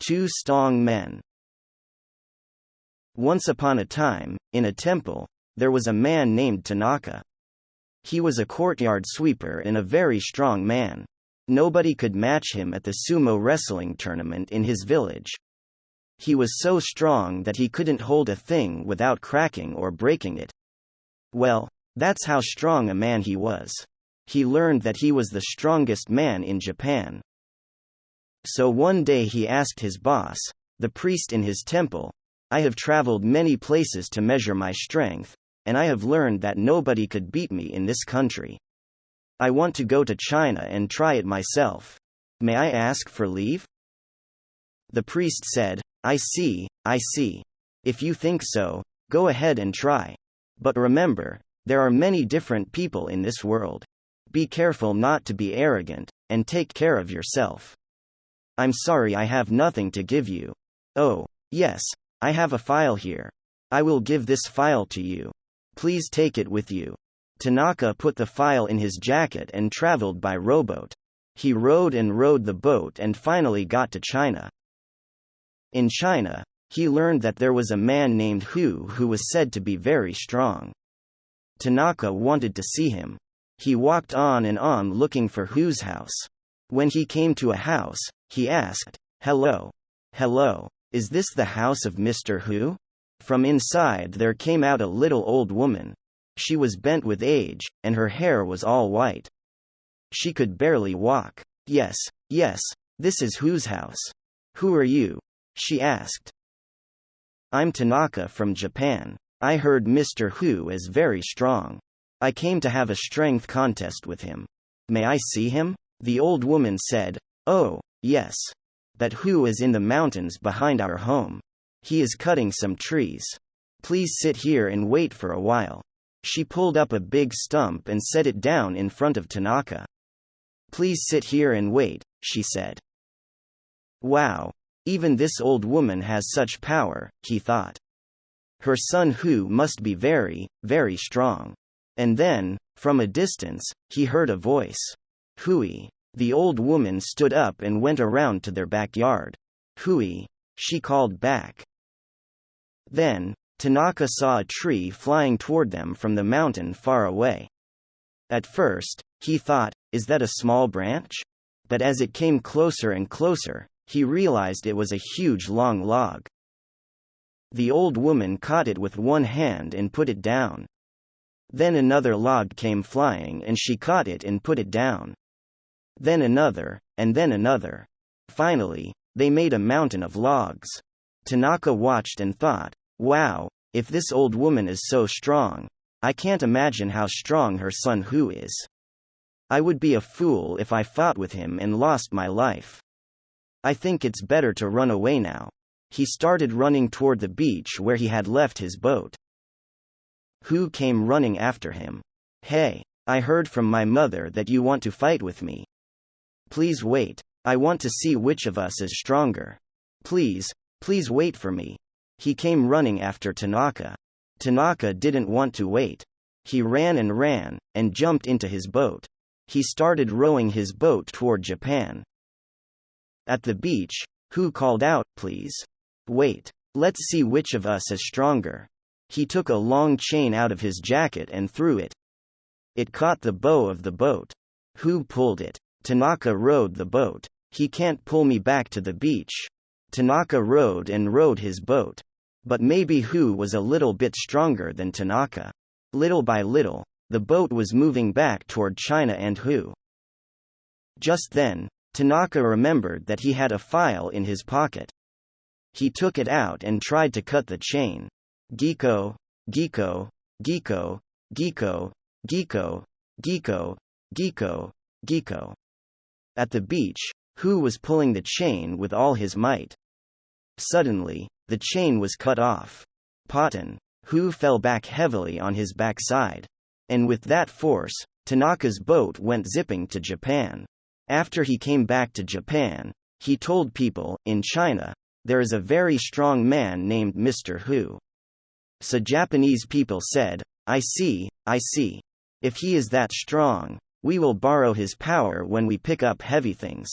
Two strong men. Once upon a time, in a temple, there was a man named Tanaka. He was a courtyard sweeper and a very strong man. Nobody could match him at the sumo wrestling tournament in his village. He was so strong that he couldn't hold a thing without cracking or breaking it. Well, that's how strong a man he was. He learned that he was the strongest man in Japan. So one day he asked his boss, the priest in his temple, "I have traveled many places to measure my strength, and I have learned that nobody could beat me in this country. I want to go to China and try it myself. May I ask for leave?" The priest said, I see. If you think so, go ahead and try. But remember, there are many different people in this world. Be careful not to be arrogant, and take care of yourself. I'm sorry I have nothing to give you. Oh, yes, I have a file here. I will give this file to you. Please take it with you. Tanaka put the file in his jacket and traveled by rowboat. He rowed and rowed the boat and finally got to China. In China, he learned that there was a man named Hu who was said to be very strong. Tanaka wanted to see him. He walked on and on looking for Hu's house. When he came to a house, he asked, Hello, is this the house of Mr. Hu? From inside there came out a little old woman. She was bent with age, and her hair was all white. She could barely walk. Yes, this is Hu's house. Who are you? She asked. I'm Tanaka from Japan. I heard Mr. Hu is very strong. I came to have a strength contest with him. May I see him? The old woman said, Oh, yes. That Hu is in the mountains behind our home. He is cutting some trees. Please sit here and wait for a while. She pulled up a big stump and set it down in front of Tanaka. Please sit here and wait, she said. Wow. Even this old woman has such power, he thought. Her son Hu must be very, very strong. And then, from a distance, he heard a voice. Hui. The old woman stood up and went around to their backyard. Hui. She called back. Then, Tanaka saw a tree flying toward them from the mountain far away. At first, he thought, is that a small branch? But as it came closer and closer, he realized it was a huge long log. The old woman caught it with one hand and put it down. Then another log came flying and she caught it and put it down. Then another, and then another. Finally, they made a mountain of logs. Tanaka watched and thought, wow, if this old woman is so strong, I can't imagine how strong her son Hu is. I would be a fool if I fought with him and lost my life. I think it's better to run away now. He started running toward the beach where he had left his boat. Hu came running after him. Hey, I heard from my mother that you want to fight with me. Please wait, I want to see which of us is stronger. Please wait for me. He came running after Tanaka. Tanaka didn't want to wait. He ran, and jumped into his boat. He started rowing his boat toward Japan. At the beach, Hu called out, Please. Wait. Let's see which of us is stronger. He took a long chain out of his jacket and threw it. It caught the bow of the boat. Hu pulled it. Tanaka rowed the boat. He can't pull me back to the beach. Tanaka rowed and rowed his boat. But maybe Hu was a little bit stronger than Tanaka. Little by little, the boat was moving back toward China and Hu. Just then, Tanaka remembered that he had a file in his pocket. He took it out and tried to cut the chain. Giko, Giko, Giko, Giko, Giko, Giko, Giko, Giko. At the beach, Hu was pulling the chain with all his might. Suddenly, the chain was cut off. Potten. Hu fell back heavily on his backside. And with that force, Tanaka's boat went zipping to Japan. After he came back to Japan, he told people, in China, there is a very strong man named Mr. Hu. So Japanese people said, I see. If he is that strong, we will borrow his power when we pick up heavy things.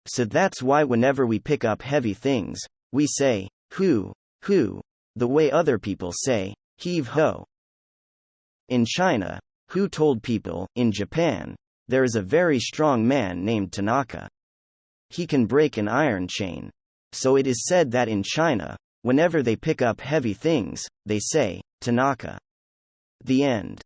So that's why whenever we pick up heavy things, we say, hu, the way other people say, heave ho. In China, Hu told people, in Japan, there is a very strong man named Tanaka. He can break an iron chain. So it is said that in China, whenever they pick up heavy things, they say, Tanaka. The end.